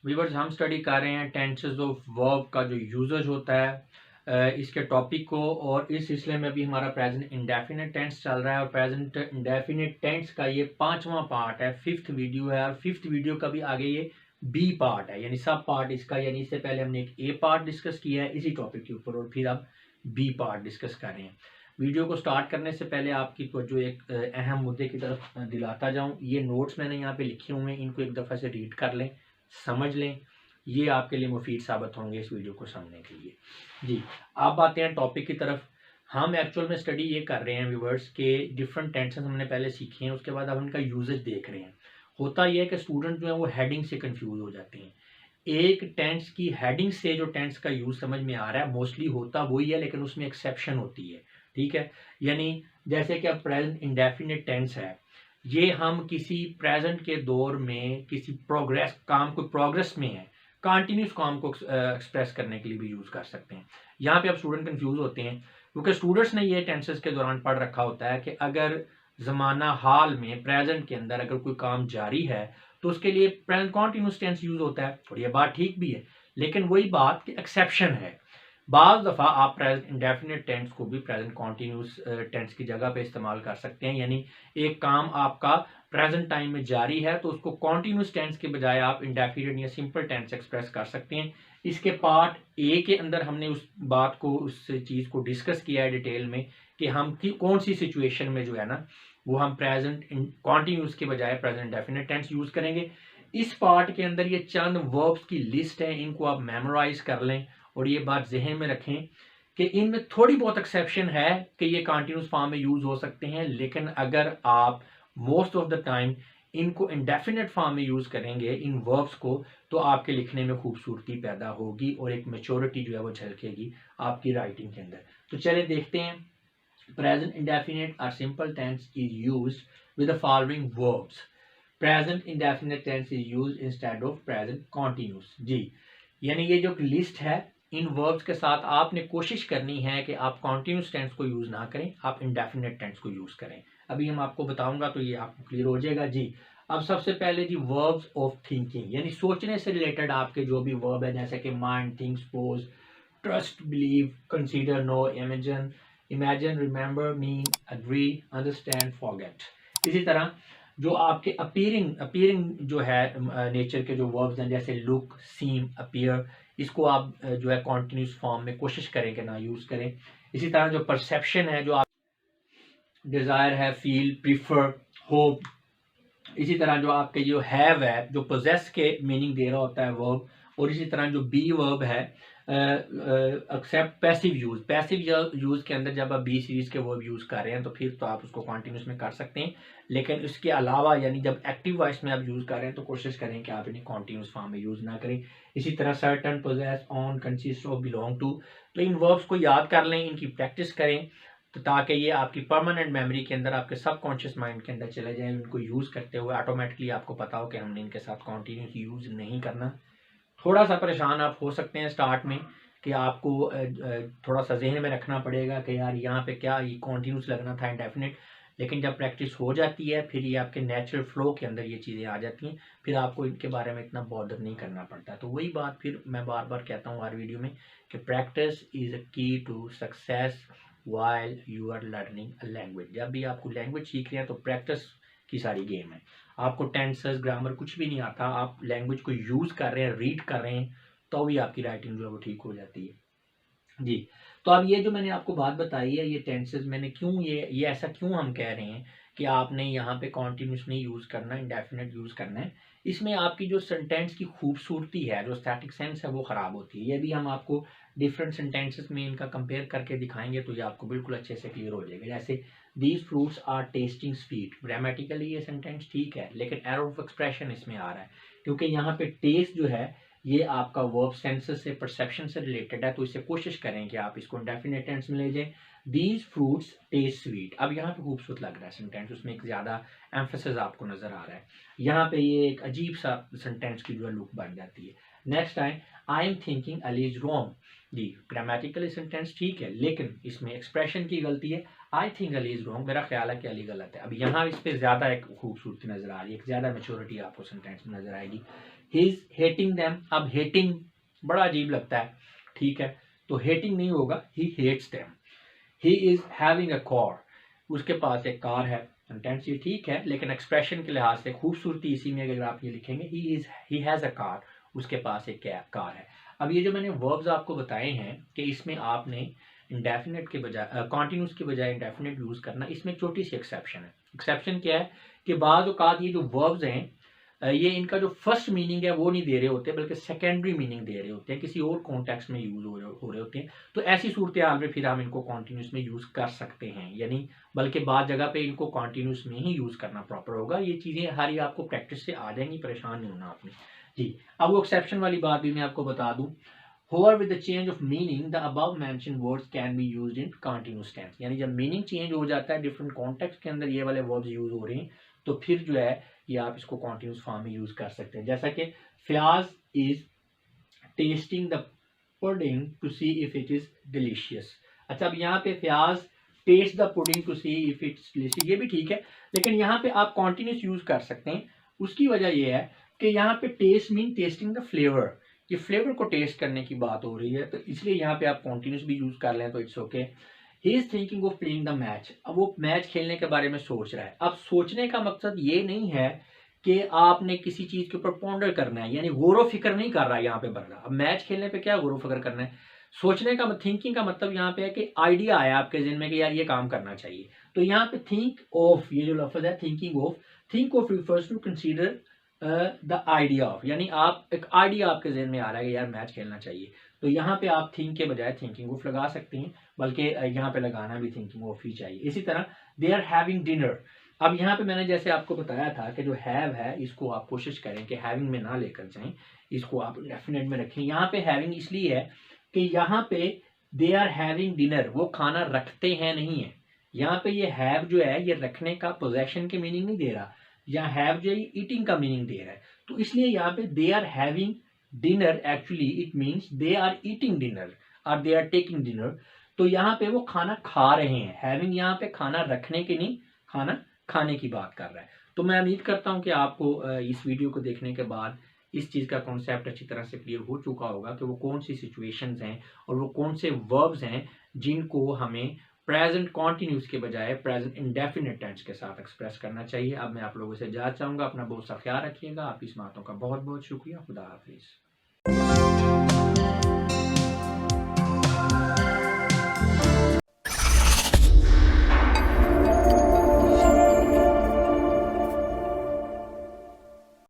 Viewers हम study कर रहे हैं टेंसेस ऑफ वर्ब का जो यूजेज होता है इसके टॉपिक को, और इस सिलसिले में अभी हमारा प्रेजेंट इंडेफिनिट टेंस चल रहा है और प्रेजेंट इंडेफिनिट टेंस का ये 5वां पार्ट है, 5th वीडियो है और 5th वीडियो का भी आगे ये बी पार्ट है, यानी सब पार्ट इसका, यानी इससे पहले हमने एक ए पार्ट डिस्कस किया है इसी टॉपिक के ऊपर और फिर अब बी पार्ट डिस्कस कर रहे हैं। वीडियो को स्टार्ट करने से पहले आपकी जो एक अहम मुद्दे की तरफ दिलाता जाऊं, ये नोट्स मैंने यहाँ पे लिखे हुए हैं, इनको एक दफ़ा से रीड कर लें, समझ लें, ये आपके लिए मुफीद साबित होंगे इस वीडियो को समझने के लिए। जी, आप आते हैं टॉपिक की तरफ। हम एक्चुअल में स्टडी ये कर रहे हैं व्यूवर्स के डिफरेंट टेंसेस हमने पहले सीखे हैं, उसके बाद अब उनका यूजेज देख रहे हैं। होता यह है कि स्टूडेंट जो है वो हेडिंग से कंफ्यूज हो जाते हैं। एक टेंस की हेडिंग से जो टेंस का यूज समझ में आ रहा है मोस्टली होता वही है, लेकिन उसमें एक्सेप्शन होती है। ठीक है, यानी जैसे कि अब प्रेजेंट इंडेफिनिट टेंस है, ये हम किसी प्रेजेंट के दौर में किसी प्रोग्रेस काम को प्रोग्रेस में है कंटिन्यूस काम को एक्सप्रेस करने के लिए भी यूज कर सकते हैं। यहाँ पे अब स्टूडेंट कंफ्यूज होते हैं क्योंकि स्टूडेंट्स ने ये टेंसेस के दौरान पढ़ रखा होता है कि अगर जमाना हाल में प्रेजेंट के अंदर अगर कोई काम जारी है तो उसके लिए प्रेजेंट कॉन्टिन्यूस टेंस यूज होता है, और ये बात ठीक भी है, लेकिन वही बात कि एक्सेप्शन है। बाज़ दफ़ा आप प्रेजेंट इंडेफिनिट टेंस को भी प्रेजेंट कॉन्टिन्यूस टेंस की जगह पे इस्तेमाल कर सकते हैं, यानी एक काम आपका प्रेजेंट टाइम में जारी है तो उसको कॉन्टिन्यूस टेंस के बजाय आप इंडेफिनिट या सिंपल टेंस एक्सप्रेस कर सकते हैं। इसके पार्ट ए के अंदर हमने उस बात को, उस चीज़ को डिस्कस किया है डिटेल में कि हम कौन सी सिचुएशन में जो है ना वो हम प्रेजेंट कॉन्टिन्यूस के बजाय प्रेजेंट इंडेफिनिट टेंस यूज करेंगे। इस पार्ट के अंदर ये चंद वर्ब्स की लिस्ट है, इनको आप मेमोराइज कर लें और ये बात जहन में रखें कि इनमें थोड़ी बहुत एक्सेप्शन है कि ये कंटिन्यूस फॉर्म में यूज हो सकते हैं, लेकिन अगर आप मोस्ट ऑफ द टाइम इनको इंडेफिनिट फॉर्म में यूज करेंगे इन वर्ब्स को, तो आपके लिखने में खूबसूरती पैदा होगी और एक मैच्योरिटी जो है वो झलकेगी आपकी राइटिंग के अंदर। तो चले देखते हैं। प्रेजेंट इंडेफिनिट और simple tense is used with the following verbs. Present indefinite tense is used instead of present continuous. जी, यानी ये जो लिस्ट है इन वर्ब्स के साथ आपने कोशिश करनी है कि आप कॉन्टिन्यूस टेंस को यूज ना करें, आप इंडेफिनिट टेंस को यूज करें। अभी हम आपको बताऊंगा तो ये आपको क्लियर हो जाएगा। जी, अब सबसे पहले जी वर्ब्स ऑफ थिंकिंग, यानी सोचने से रिलेटेड आपके जो भी वर्ब है, जैसे कि mind, think, suppose, trust, believe, consider, know, imagine, imagine, remember, mean, agree, understand, forget. इसी तरह जो आपके अपीयरिंग जो है नेचर के जो वर्ब्स हैं, जैसे लुक, सीम, अपीयर, इसको आप जो है कॉन्टिन्यूस फॉर्म में कोशिश करें कि ना यूज करें। इसी तरह जो परसेप्शन है, जो आप डिजायर है, फील, प्रीफर, होप, इसी तरह जो आपके जो हैव है, जो पोजेस के मीनिंग दे रहा होता है वर्ब, और इसी तरह जो बी वर्ब है except passive use, passive use के अंदर जब आप बी सीरीज के वर्ब यूज कर रहे हैं तो फिर तो आप उसको कॉन्टिन्यूस में कर सकते हैं, लेकिन इसके अलावा यानी जब एक्टिव वॉइस में आप यूज कर रहे हैं तो कोशिश करें कि आप इन्हें कॉन्टिन्यूस फॉर्म में यूज ना करें। इसी तरह certain, possess, own, consist of, belong to, तो इन वर्ब्स को याद कर लें, इनकी प्रैक्टिस करें, तो ताकि ये आपकी परमानेंट मेमोरी के अंदर, आपके सबकॉन्शियस माइंड के अंदर चले जाए। उनको यूज करते हुए ऑटोमेटिकली आपको पता हो कि हमने इनके साथ कॉन्टिन्यूस यूज नहीं करना। थोड़ा सा परेशान आप हो सकते हैं स्टार्ट में कि आपको थोड़ा सा जहन में रखना पड़ेगा कि यार यहाँ पे क्या ये कॉन्टिन्यूस लगना था इंडेफिनिट, लेकिन जब प्रैक्टिस हो जाती है फिर ये आपके नेचुरल फ्लो के अंदर ये चीज़ें आ जाती हैं, फिर आपको इनके बारे में इतना बॉदर नहीं करना पड़ता। तो वही बात फिर मैं बार बार कहता हूँ हर वीडियो में कि practice is a key to success while you are learning a language. जब भी आपको लैंग्वेज सीख रहे हैं तो प्रैक्टिस की सारी गेम है। आपको टेंसेस, ग्रामर कुछ भी नहीं आता, आप लैंग्वेज को यूज कर रहे हैं, रीड कर रहे हैं, तो भी आपकी राइटिंग जो है वो ठीक हो जाती है। जी, तो अब ये जो मैंने आपको बात बताई है, ये टेंसेस मैंने क्यों ये ऐसा क्यों हम कह रहे हैं कि आपने यहाँ पे कॉन्टिन्यूस नहीं यूज करना, इंडेफिनिट यूज करना है, इसमें आपकी जो सेंटेंस की खूबसूरती है, जो स्टैटिक सेंस है वो खराब होती है। ये भी हम आपको डिफरेंट सेंटेंसेस में इनका कंपेयर करके दिखाएंगे तो ये आपको बिल्कुल अच्छे से क्लियर हो जाएगा। जैसे these fruits are tasting sweet, grammatically ये सेंटेंस ठीक है, लेकिन एरर ऑफ एक्सप्रेशन इसमें आ रहा है क्योंकि यहाँ पे टेस्ट जो है ये आपका वर्ब सेंसेस से, परसेप्शन से रिलेटेड है, तो इसे कोशिश करें कि आप इसको इंडेफिनिट टेंस में ले जाएं। दीज फ्रूट्स टेस्ट स्वीट, अब यहाँ पे खूबसूरत लग रहा है सेंटेंस, उसमें एक ज्यादा एम्फेसिस आपको नजर आ रहा है, यहाँ पे ये एक अजीब सा सेंटेंस की जो है लुक बन जाती है। Next time, I am thinking Ali is wrong, जी ग्रामेटिकली सेंटेंस ठीक है, लेकिन इसमें एक्सप्रेशन की गलती है। I think Ali is wrong, मेरा ख्याल है कि अली गलत है। अब यहाँ इस पे ज्यादा एक खूबसूरती नजर आ रही है, एक ज्यादा मेच्योरिटी आपको सेंटेंस में नजर आएगी। He is hating them. अब हेटिंग बड़ा अजीब लगता है, ठीक है, तो हेटिंग नहीं होगा, he hates them. He is having a car, उसके पास एक कार है। सेंटेंस ये ठीक है, लेकिन एक्सप्रेशन के लिहाज से खूबसूरती इसी में अगर आप ये लिखेंगे ही हैज़ अ कार, उसके पास एक कार है। अब ये जो मैंने वर्ब्स आपको बताए हैं कि इसमें आपने इंडेफिनेट के बजाय कॉन्टिन्यूस के बजाय इंडेफिनेट यूज़ करना, इसमें छोटी सी एक्सेप्शन है। एक्सेप्शन क्या है कि बाज़ औक़ात ये जो वर्ब्स हैं ये इनका जो फर्स्ट मीनिंग है वो नहीं दे रहे होते, बल्कि सेकेंडरी मीनिंग दे रहे होते हैं, किसी और कॉन्टेक्स्ट में यूज़ हो रहे होते हैं। तो ऐसी सूरत हाल में फिर हम इनको कॉन्टिन्यूस में यूज़ कर सकते हैं, यानी बल्कि बाद जगह पे इनको कॉन्टिन्यूस में ही यूज़ करना प्रॉपर होगा। ये चीज़ें हर आपको प्रैक्टिस से आ जाएंगी, परेशान नहीं होना आपने जी। अब वो एक्सेप्शन वाली बात भी मैं आपको बता दूँ। However with the change of meaning the above mentioned words can be used in continuous tense, यानी जब मीनिंग चेंज हो जाता है, डिफरेंट कॉन्टेक्स्ट के अंदर ये वाले वर्ड्स यूज हो रहे हैं, तो फिर जो है ये आप इसको कॉन्टिन्यूस फॉर्म में यूज कर सकते हैं। जैसा कि Fayaz is tasting the pudding to see if it is delicious. अच्छा, अब यहाँ पे Fayaz taste the pudding to see if it's delicious, ये भी ठीक है, लेकिन यहाँ पे आप कॉन्टिन्यूस यूज कर सकते हैं। उसकी वजह यह है कि यहाँ पे taste mean tasting the flavour, ये फ्लेवर को टेस्ट करने की बात हो रही है, तो इसलिए यहाँ पे आप कॉन्टिन्यूस भी यूज कर लें तो it's okay. He is thinking of playing the match, अब वो मैच खेलने के बारे में सोच रहा है। अब सोचने का मकसद ये नहीं है कि आपने किसी चीज के ऊपर पॉन्डर करना है, यानी गौर फिक्र नहीं कर रहा है यहाँ पे बंदा। अब मैच खेलने पे क्या गौर फिक्र करना है, सोचने का थिंकिंग का मतलब यहाँ पे है कि आइडिया आया आपके जिन में कि यार ये काम करना चाहिए। तो यहाँ पे थिंक ऑफ, ये जो लफ्ज है think of refers to consider the idea of, यानी आप एक आइडिया आपके जहन में आ रहा है कि यार मैच खेलना चाहिए, तो यहाँ पे आप थिंक के बजाय थिंकिंग ऑफ लगा सकते हैं, बल्कि यहाँ पे लगाना भी थिंकिंग ऑफ ही चाहिए। इसी तरह दे आर हैविंग डिनर, अब यहाँ पे मैंने जैसे आपको बताया था कि जो हैव है इसको आप कोशिश करें कि हैविंग में ना लेकर जाएं, इसको आप डेफिनेट में रखें। यहाँ पे हैविंग इसलिए है कि यहाँ पे दे आर हैविंग डिनर, वो खाना रखते हैं नहीं है। यहाँ पे ये हैव जो है ये रखने का पोजेशन के मीनिंग नहीं दे रहा, या हैव जो है ईटिंग का मीनिंग दे रहा है। तो इसलिए यहाँ पे they are having dinner, actually it means they are eating dinner और दे आर टेकिंग डिनर। तो यहाँ पे वो खाना खा रहे हैं, हैविंग यहाँ पे खाना रखने की नहीं, खाना खाने की बात कर रहा है। तो मैं उम्मीद करता हूँ कि आपको इस वीडियो को देखने के बाद इस चीज़ का कॉन्सेप्ट अच्छी तरह से क्लियर हो चुका होगा कि वो कौन सी सिचुएशंस हैं और वो कौन से वर्ब्स हैं जिनको हमें प्रेजेंट कॉन्टिन्यूस के बजाय प्रेजेंट इंडेफिनिट टेंस के साथ एक्सप्रेस करना चाहिए। अब मैं आप लोगों से इजाज़त चाहूँगा, अपना बहुत सा ख्याल रखिएगा। आपकी इस बातों का बहुत बहुत शुक्रिया। खुदा हाफिज़।